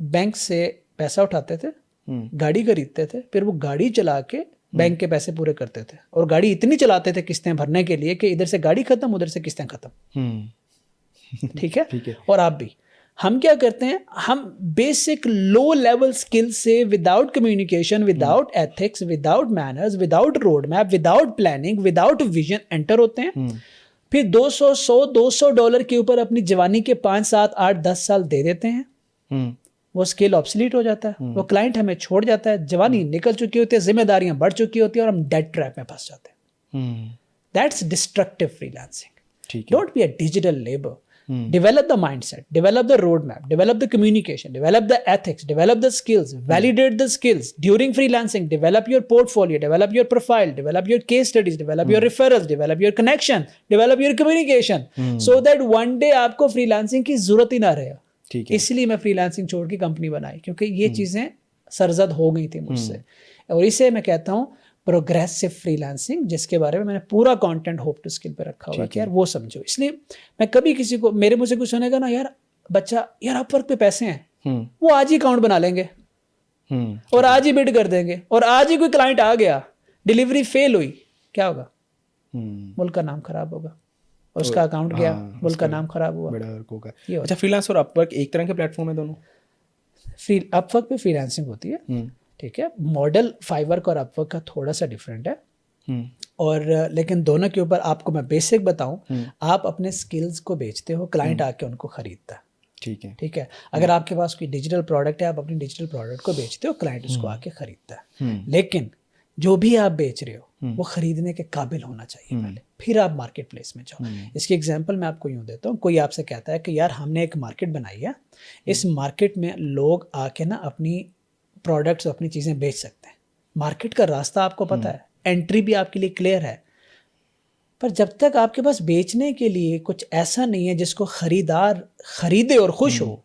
बैंक से पैसा उठाते थे, गाड़ी खरीदते थे, फिर वो गाड़ी चला के बैंक के पैसे पूरे करते थे, और गाड़ी इतनी चलाते थे किस्तें भरने के लिए कि इधर से गाड़ी खत्म उधर से किस्तें खत्म। ठीक है। और आप भी, हम क्या करते हैं, हम बेसिक लो लेवल स्किल से without communication, without ethics, without manners, without road map, without planning, without vision enter होते हैं। फिर 200 डॉलर के ऊपर अपनी जवानी के 5, 7, 8, 10 साल दे देते हैं। वो स्किल ऑब्सोलीट हो जाता है, वो क्लाइंट हमें छोड़ जाता है, जवानी निकल चुकी होती है, जिम्मेदारियां बढ़ चुकी होती है और हम डेट ट्रैप में फंस जाते हैं। That's destructive freelancing. Don't be a digital labour. Develop the mindset, develop the roadmap, develop the communication, develop the ethics, develop the skills, validate the skills. During freelancing, develop your portfolio, develop your profile, develop your case studies, develop your referrals, develop your connection, develop your communication, so that one day आपको freelancing की जरूरत ही ना रहे। इसलिए मैं freelancing छोड़ के कंपनी बनाई, क्योंकि ये चीज़ें सरजद हो गई थी मुझसे। और इसे मैं कहता हूँ प्रोग्रेसिव फ्रीलांसिंग, जिसके बारे में मैंने पूरा कंटेंट होप टू स्किल पे रखा हुआ है कि यार वो समझो। इसलिए मैं कभी किसी को, मेरे मुझसे कुछ सुनेगा ना, यार बच्चा, यार अपवर्क पे पैसे हैं, वो आज ही अकाउंट बना लेंगे और आज ही बिड कर देंगे, और आज ही कोई क्लाइंट आ गया, डिलीवरी फेल हुई, क्या होगा? मुल्क का नाम खराब होगा, उसका अकाउंट गया, मुल्क का नाम खराब हुआ, बड़ा वर्क होगा। अच्छा, फ्रीलांस और अपवर्क एक तरह के प्लेटफॉर्म है दोनों? अपवर्क पे फ्रीलांसिंग होती है, ठीक है। मॉडल फाइवर और अपवर्क का थोड़ा सा डिफरेंट है, और लेकिन दोनों के ऊपर आपको मैं बेसिक बताऊं, आप अपने स्किल्स को बेचते हो, क्लाइंट आके उनको खरीदता है। ठीक है। अगर आपके पास कोई डिजिटल प्रोडक्ट है, आप अपनी डिजिटल प्रोडक्ट को बेचते हो, क्लाइंट उसको आके खरीदता है। लेकिन जो भी आप बेच रहे हो वो खरीदने के काबिल होना चाहिए पहले, फिर आप मार्केट प्लेस में जाओ। इसकी एग्जांपल मैं आपको यूँ देता हूँ, कोई आपसे कहता है कि यार हमने एक मार्केट बनाई है, इस मार्केट में लोग आके ना अपनी प्रोडक्ट्स, अपनी चीज़ें बेच सकते हैं। मार्केट का रास्ता आपको पता है, एंट्री भी आपके लिए क्लियर है, पर जब तक आपके पास बेचने के लिए कुछ ऐसा नहीं है जिसको खरीदार खरीदे और खुश हो,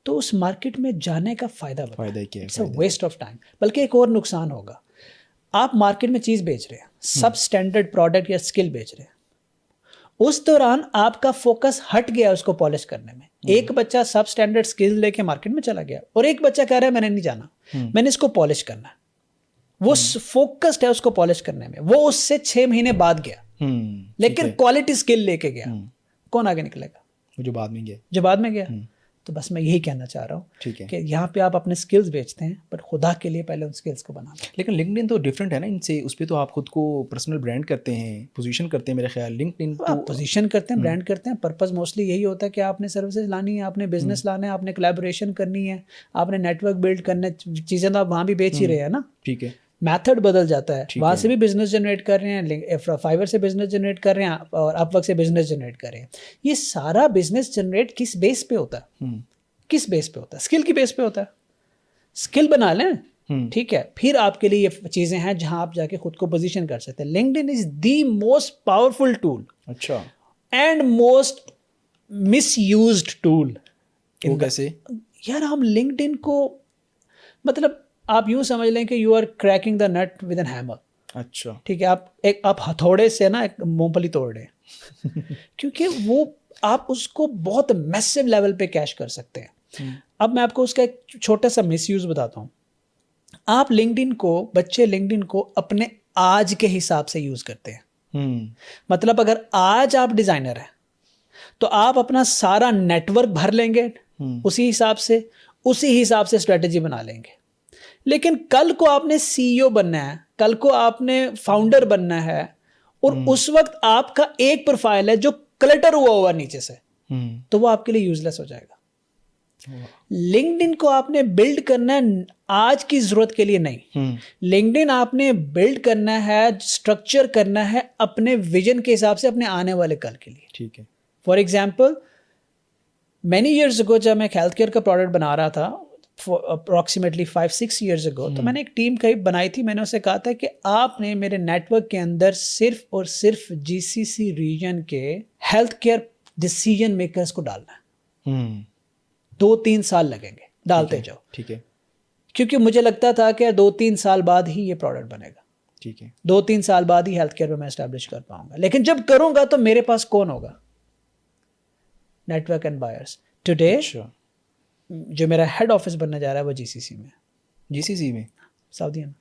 तो उस मार्केट में जाने का फ़ायदा क्या है? It's a waste of time. बल्कि एक और नुकसान होगा, आप मार्केट में चीज़ बेच रहे हैं, सब स्टैंडर्ड प्रोडक्ट या स्किल बेच रहे हैं, उस दौरान आपका फोकस हट गया उसको पॉलिश करने में। एक बच्चा सब स्टैंडर्ड स्किल लेके मार्केट में चला गया, और एक बच्चा कह रहा है मैंने नहीं जाना, मैंने इसको पॉलिश करना है। वो फोकस्ड है उसको पॉलिश करने में, वो उससे 6 महीने बाद गया, लेकिन क्वालिटी स्किल लेके गया। कौन आगे निकलेगा? जो बाद में गया। तो बस मैं यही कहना चाह रहा हूँ कि यहाँ पे आप अपने स्किल्स बेचते हैं, पर खुदा के लिए पहले उन स्किल्स को बनाना। लेकिन लिंक्डइन तो डिफरेंट है ना इनसे, उस पर तो आप खुद को पर्सनल ब्रांड करते हैं, पोजीशन करते हैं। मेरे ख्याल लिंक्डइन तो आप पोजीशन करते हैं, ब्रांड करते हैं, पर्पस मोस्टली यही होता है कि आपने सर्विसेज लानी है, आपने बिजनेस लाना है, आपने कोलैबोरेशन करनी है, आपने नेटवर्क बिल्ड करने, चीज़ें तो आप वहाँ भी बेच ही रहे हैं ना। ठीक है। मेथड बदल जाता है, वहाँ से भी बिजनेस जनरेट कर रहे हैं, फाइवर से बिजनेस जनरेट कर रहे हैं, और अपवर्क से बिजनेस जनरेट कर रहे हैं। ये सारा बिजनेस जनरेट किस बेस पे होता है? किस बेस पे होता है? स्किल की बेस पे होता है। स्किल बना लें, ठीक है, फिर आपके लिए ये चीज़ें हैं जहां आप जाके खुद को पोजीशन कर सकते हैं। LinkedIn is the most powerful tool, अच्छा, एंड मोस्ट मिसयूज्ड टूल। कैसे? यार हम लिंक्डइन को, मतलब आप यूं समझ लें कि you are cracking the nut with an hammer. अच्छा, ठीक है, आप हथौड़े से ना एक मूंगफली तोड़ रहे हैं क्योंकि वो आप उसको बहुत मैसिव लेवल पे कैश कर सकते हैं। अब मैं आपको उसका एक छोटा सा मिसयूज बताता हूँ। आप लिंक्डइन को, बच्चे लिंक्डइन को अपने आज के हिसाब से यूज़ करते हैं। मतलब अगर आज आप डिज़ाइनर हैं तो आप अपना सारा नेटवर्क भर लेंगे उसी हिसाब से स्ट्रेटजी बना लेंगे। लेकिन कल को आपने सीईओ बनना है, कल को आपने फाउंडर बनना है, और उस वक्त आपका एक प्रोफाइल है जो क्लटर हुआ नीचे से, तो वो आपके लिए यूजलेस हो जाएगा। लिंक्डइन को आपने बिल्ड करना है आज की जरूरत के लिए नहीं, लिंक्डइन आपने बिल्ड करना है, स्ट्रक्चर करना है अपने विजन के हिसाब से, अपने आने वाले कल के लिए। ठीक है। For example, many years ago जब मैं हेल्थ केयर का प्रोडक्ट बना रहा था, अप्रॉक्सीमेटली 5-6 ईयर्स अगो, तो मैंने एक टीम कहीं बनाई थी। मैंने उसे कहा था कि आपने मेरे नेटवर्क के अंदर सिर्फ और सिर्फ जीसीसी रीजन के हेल्थ केयर डिसीजन मेकर्स को डालना है। 2-3 साल लगेंगे, डालते जाओ। ठीक है। क्योंकि मुझे लगता था कि 2-3 साल बाद ही ये प्रोडक्ट बनेगा। ठीक है। 2-3 साल बाद ही हेल्थ केयर में मैं एस्टैब्लिश कर पाऊंगा। लेकिन जब करूंगा तो मेरे पास कौन होगा? Network and buyers. टुडे जो मेरा हेड ऑफिस बनने जा रहा है वो जीसीसी में। जीसीसी में? सऊदी में।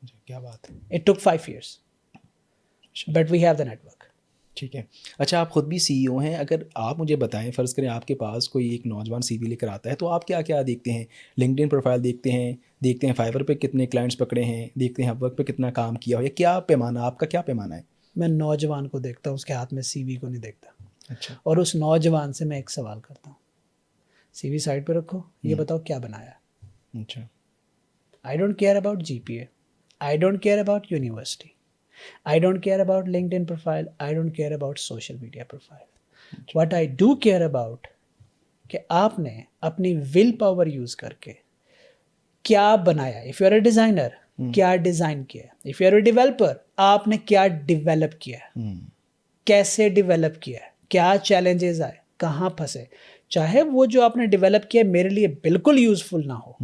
क्या बात है। It took 5 years but we have the network. ठीक है। अच्छा, आप ख़ुद भी सीईओ हैं, अगर आप मुझे बताएं, फ़र्ज़ करें आपके पास कोई एक नौजवान सीवी लेकर आता है, तो आप क्या क्या देखते हैं? लिंक्डइन प्रोफाइल देखते हैं फाइवर पे कितने क्लाइंट्स पकड़े हैं, देखते हैं अपवर्क पे कितना काम किया हो, या क्या पैमाना, आपका क्या पैमाना है? मैं नौजवान को देखता हूँ, उसके हाथ में सीवी को नहीं देखता। अच्छा। और उस नौजवान से मैं एक सवाल करता हूँ, सीवी साइड पे रखो, ये बताओ क्या बनाया। अच्छा। I don't care about GPA, I don't care about university, I don't care about LinkedIn profile, I don't care about social media profile. What I do care about कि आपने अपनी विल पावर यूज करके क्या बनाया। If you are a designer, क्या डिजाइन किया। If you are a developer, आपने क्या डेवलप किया, कैसे डेवलप किया, क्या चैलेंजेस आए, कहाँ फंसे। चाहे वो जो आपने डेवलप किया मेरे लिए बिल्कुल यूजफुल ना हो,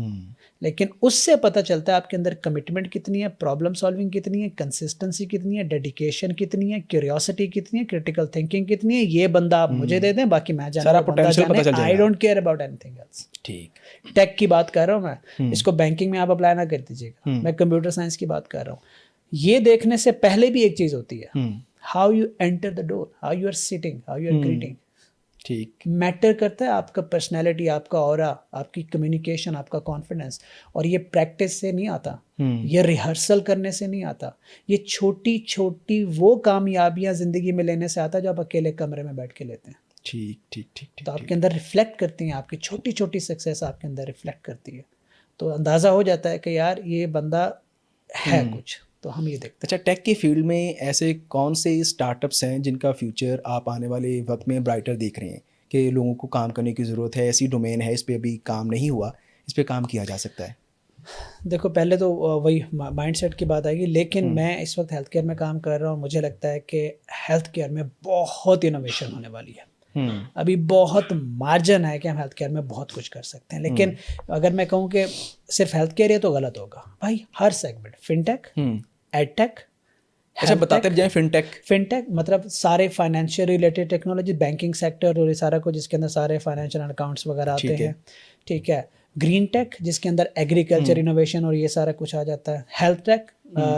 लेकिन उससे पता चलता है आपके अंदर कमिटमेंट कितनी है, प्रॉब्लम सॉल्विंग कितनी है, कंसिस्टेंसी कितनी है, डेडिकेशन कितनी है, क्यूरियोसिटी कितनी है, क्रिटिकल थिंकिंग कितनी है। ये बंदा आप मुझे दे दें, बाकी मैं जाना, सारा पोटेंशियल पता चल जाएगा। I don't care about anything else. ठीक। टेक की बात कर रहा हूँ मैं, इसको बैंकिंग में आप अप्लाई ना कर दीजिएगा। मैं कंप्यूटर साइंस की बात कर रहा हूँ। ये देखने से पहले भी एक चीज़ होती है, how you enter the door, how you are sitting, how you are greeting. ठीक। मैटर करता है आपका पर्सनैलिटी, आपका ऑरा, आपकी कम्युनिकेशन, आपका कॉन्फिडेंस। और ये प्रैक्टिस से नहीं आता, ये रिहर्सल करने से नहीं आता, ये छोटी छोटी वो कामयाबियां ज़िंदगी में लेने से आता है जो आप अकेले कमरे में बैठ के लेते हैं। ठीक ठीक ठीक। तो आपके अंदर रिफ्लेक्ट करती हैं, आपकी छोटी छोटी सक्सेस आपके अंदर रिफ्लेक्ट करती है, तो अंदाज़ा हो जाता है कि यार ये बंदा है कुछ। तो हम ये देखते हैं। अच्छा, टेक की फील्ड में ऐसे कौन से स्टार्टअप्स हैं जिनका फ्यूचर आप आने वाले वक्त में ब्राइटर देख रहे हैं कि लोगों को काम करने की ज़रूरत है, ऐसी डोमेन है, इस पर अभी काम नहीं हुआ, इस पर काम किया जा सकता है? देखो, पहले तो वही माइंडसेट की बात आएगी, लेकिन मैं इस वक्त हेल्थ केयर में काम कर रहा हूँ। मुझे लगता है कि हेल्थ केयर में बहुत इनोवेशन होने वाली है। अभी बहुत मार्जिन है कि हम हेल्थ केयर में बहुत कुछ कर सकते हैं। लेकिन अगर मैं कहूँ कि सिर्फ हेल्थ केयर है तो गलत होगा भाई। हर सेगमेंट, फिनटेक, एडटेक। अच्छा, बताते जाएं। फिनटेक मतलब सारे financial related technology, banking sector और ये सारा कुछ जिसके अंदर सारे फाइनेंशियल अकाउंट्स वगैरह आते हैं। ठीक है। ग्रीन टेक जिसके अंदर एग्रीकल्चर इनोवेशन और ये सारा कुछ आ जाता है। हेल्थ टेक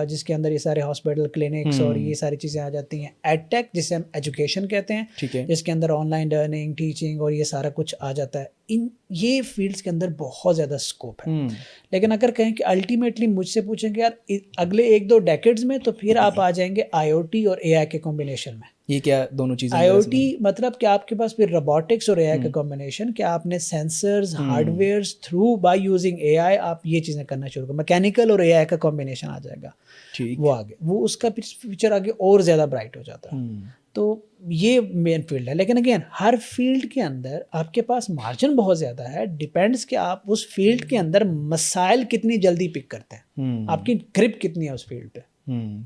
जिसके अंदर ये सारे हॉस्पिटल, क्लिनिक्स और ये सारी चीज़ें आ जाती हैं। एड टेक जिसे हम एजुकेशन कहते हैं, जिसके अंदर ऑनलाइन लर्निंग, टीचिंग और ये सारा कुछ आ जाता है। इन ये फील्ड्स के अंदर बहुत ज़्यादा स्कोप है। लेकिन अगर कहें कि अल्टीमेटली मुझसे पूछेंगे यार अगले 1-2 डेकेड्स में, तो फिर आप आ जाएंगे IoT और AI के कॉम्बिनेशन में। ये क्या दोनों चीज़ें? IoT मतलब कि आपके पास फिर रोबोटिक्स और AI का कॉम्बिनेशन, कि आपने sensors, hardwares through bye using AI आप ये चीज़ें करना शुरू करो। मैकेनिकल और AI का कॉम्बिनेशन आ जाएगा। ठीक। वो आगे, वो उसका फ्यूचर आगे और ज़्यादा ब्राइट हो जाता है। तो ये मेन फील्ड है। लेकिन अगेन हर फील्ड के अंदर आपके पास मार्जिन बहुत ज़्यादा है। डिपेंड्स कि आप उस फील्ड के अंदर मसाइल कितनी जल्दी पिक करते हैं, आपकी ग्रिप कितनी है उस फील्ड पे।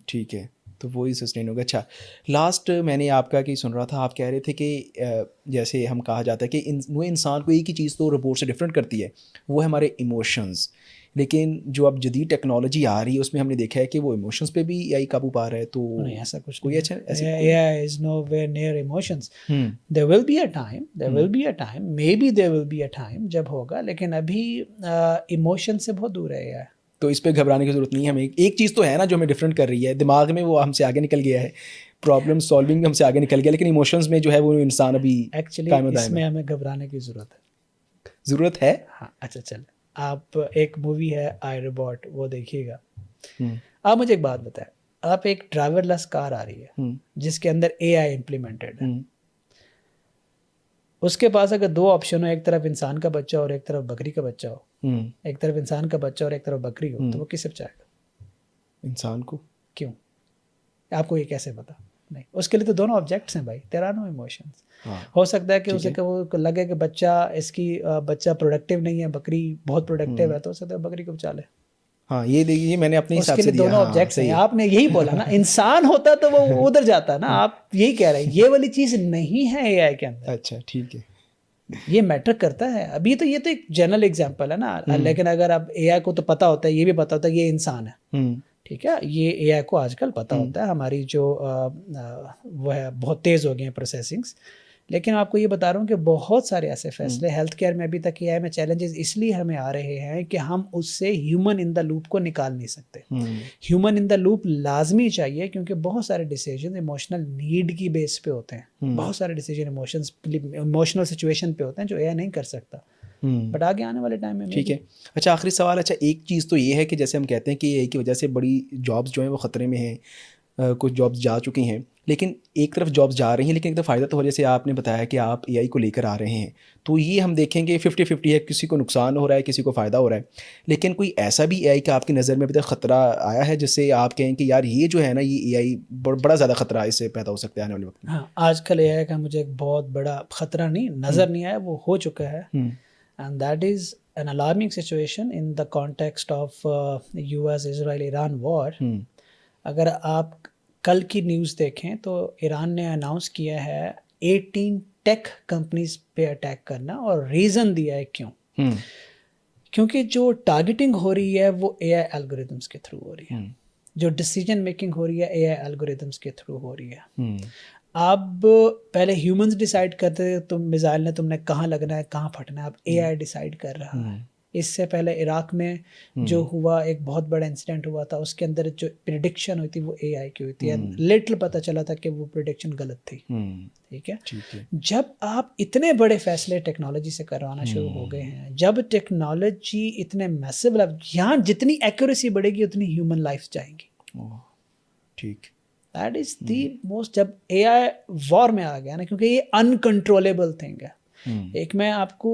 ठीक है, तो वही सस्टेन होगा। अच्छा, लास्ट मैंने आपका कि सुन रहा था, आप कह रहे थे कि जैसे हम कहा जाता है कि वो इंसान को एक ही चीज़ तो रिपोर्ट से डिफरेंट करती है, वो है हमारे इमोशंस। लेकिन जो अब जदीद टेक्नोलॉजी आ रही है उसमें हमने देखा है कि वो इमोशंस पे भी AI काबू पा रहा है। तो नहीं, ऐसा कुछ कोई नहीं। अच्छा ऐसे AI is nowhere near emotions. There will be a time, maybe there will be a time जब होगा, लेकिन अभी इमोशन से बहुत दूर है AI। तो इस पे घबराने की ज़रूरत नहीं है हमें। एक चीज़ तो है ना जो हमें डिफरेंट कर रही है, दिमाग में वो हमसे आगे निकल गया है, प्रॉब्लम सॉल्विंग हमसे आगे निकल गया, लेकिन इमोशंस में जो है वो इंसान अभी एक्चुअली कायम दायम इसमें है। हमें घबराने की ज़रूरत है। ज़रूरत है। हाँ, अच्छा चल, आप एक मूवी है आई रोबोट, वो देखिएगा। हम्म, आप मुझे एक बात बताएं, आप एक ड्राइवरलेस कार आ रही है हम्म, जिसके अंदर एआई इम्प्लीमेंटेड है, हम्म, उसके पास अगर दो ऑप्शन हो, एक तरफ इंसान का बच्चा और एक तरफ बकरी का बच्चा हो, हम्म, एक तरफ इंसान का बच्चा और एक तरफ बकरी हो, तो वो किसे बचाएगा? इंसान को। क्यों? आपको ये कैसे पता? नहीं, उसके लिए तो दोनों ऑब्जेक्ट्स हैं भाई, देयर आर नो इमोशंस। हाँ, हो सकता है कि ठीक उसे है। को लगे कि बच्चा प्रोडक्टिव नहीं है, बकरी बहुत प्रोडक्टिव है, तो हो सकता है बकरी को बचा ले। हाँ, ये देखिए, ये मैंने अपने हिसाब उसके से लिए दिया। दोनों हाँ, ऑब्जेक्ट्स सही हैं। है। आपने यही बोला ना, इंसान होता तो वो उधर जाता ना, आप यही कह रहे हैं, ये वाली चीज़ नहीं है एआई के अंदर। अच्छा, ठीक है। ये मैटर करता है। अभी तो ये तो एक जनरल एग्जांपल है ना, लेकिन अगर अब एआई को तो पता होता है, ये भी पता होता है कि ये इंसान है, हम्म, ठीक है, ये एआई को आजकल पता होता है, हमारी जो वो है बहुत तेज़ हो गई हैं प्रोसेसिंग्स। लेकिन आपको ये बता रहा हूँ कि बहुत सारे ऐसे फैसले हेल्थ केयर में अभी तक एआई में चैलेंजेस इसलिए हमें आ रहे हैं कि हम उससे ह्यूमन इन द लूप को निकाल नहीं सकते। ह्यूमन इन द लूप लाजमी चाहिए, क्योंकि बहुत सारे डिसीजन इमोशनल नीड की बेस पे होते हैं, बहुत सारे डिसीजन इमोशनल सिचुएशन पे होते हैं जो एआई नहीं कर सकता। बट आगे आने वाले टाइम में ठीक है। अच्छा, आखिरी सवाल। अच्छा, एक चीज़ तो ये है कि जैसे हम कहते हैं कि एआई की वजह से बड़ी जॉब्स जो हैं वो ख़तरे में हैं, कुछ जॉब्स जा चुकी हैं, लेकिन एक तरफ जॉब्स जा रही हैं, लेकिन एक तरफ फ़ायदा तो हो, जैसे आपने बताया कि आप एआई को लेकर आ रहे हैं, तो ये हम देखेंगे 50-50 है, किसी को नुकसान हो रहा है, किसी को फ़ायदा हो रहा है। लेकिन कोई ऐसा भी एआई का आपकी नज़र में अभी तक ख़तरा आया है जिससे आप कहें कि यार ये जो है ना, ये एआई बड़ा ज़्यादा ख़तरा इससे पैदा हो सकता है आने वाले वक्त में? हाँ, आजकल एआई का मुझे एक बहुत बड़ा खतरा नहीं नज़र नहीं आया, वो हो चुका है, and that is an alarming situation in the context of US-Israel-Iran war। अगर आप कल की न्यूज़ देखें तो ईरान ने अनाउंस किया है 18 टेक कंपनीज पे अटैक करना, और रीज़न दिया है क्यों। क्योंकि जो टारगेटिंग हो रही है वो एआई एल्गोरिदम्स के थ्रू हो रही है, जो डिसीजन मेकिंग हो रही है एआई एल्गोरिदम्स के थ्रू हो रही है। अब पहले ह्यूमंस डिसाइड करते थे, तुम मिसाइल ने तुमने कहाँ लगना है, कहाँ फटना है, अब एआई डिसाइड कर रहा है। इससे पहले इराक में जो हुआ, एक बहुत बड़ा इंसिडेंट हुआ था, उसके अंदर जो प्रिडिक्शन हुई थी वो एआई की हुई थी, लिटिल पता चला था कि वो प्रिडिक्शन गलत थी। ठीक है। जब आप इतने बड़े फैसले टेक्नोलॉजी से करवाना शुरू हो गए हैं, जब टेक्नोलॉजी इतने मैसिव, यहाँ जितनी एक्यूरेसी बढ़ेगी उतनी ह्यूमन लाइफ जाएंगी। ठीक। दैट इज दी मोस्ट, जब एआई वॉर में आ गया ना, क्योंकि ये अनकंट्रोलेबल थिंग है। एक मैं आपको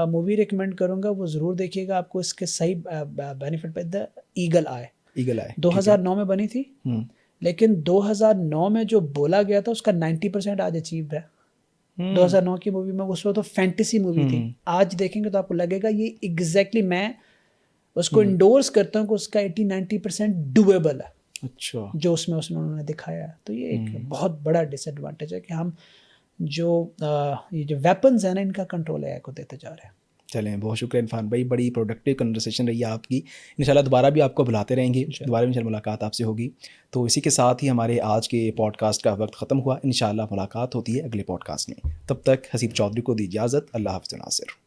मूवी रिकमेंड करूंगा, वो ज़रूर देखिएगा, आपको इसके सही बेनिफिट पे, द ईगल आई। 2009 में बनी थी, लेकिन 2009 में जो बोला गया था उसका 90% आज अचीव है। 2009 की मूवी में, उसमें तो फैंटेसी मूवी थी, आज देखेंगे तो आपको लगेगा ये एग्जैक्टली, मैं उसको इंडोर्स करता हूँ कि उसका 80-90% डूएबल है। अच्छा, जो उसमें उन्होंने दिखाया है। तो ये एक बहुत बड़ा डिसएडवांटेज है कि हम ये जो वेपन्स हैं ना, इनका कंट्रोल एआई को देते जा रहे हैं। चलें, बहुत शुक्रिया इरफान भाई, बड़ी प्रोडक्टिव कन्वर्सेशन रही है आपकी। इंशाल्लाह दोबारा भी आपको बुलाते रहेंगे, दोबारा भी इंशाल्लाह मुलाकात आपसे होगी। तो इसी के साथ ही हमारे आज के पॉडकास्ट का वक्त ख़त्म हुआ। इंशाल्लाह मुलाकात होती है अगले पॉडकास्ट में। तब तक हसीब चौधरी को दी इजाज़त। अल्लाह हाफ़िज़ नासिर।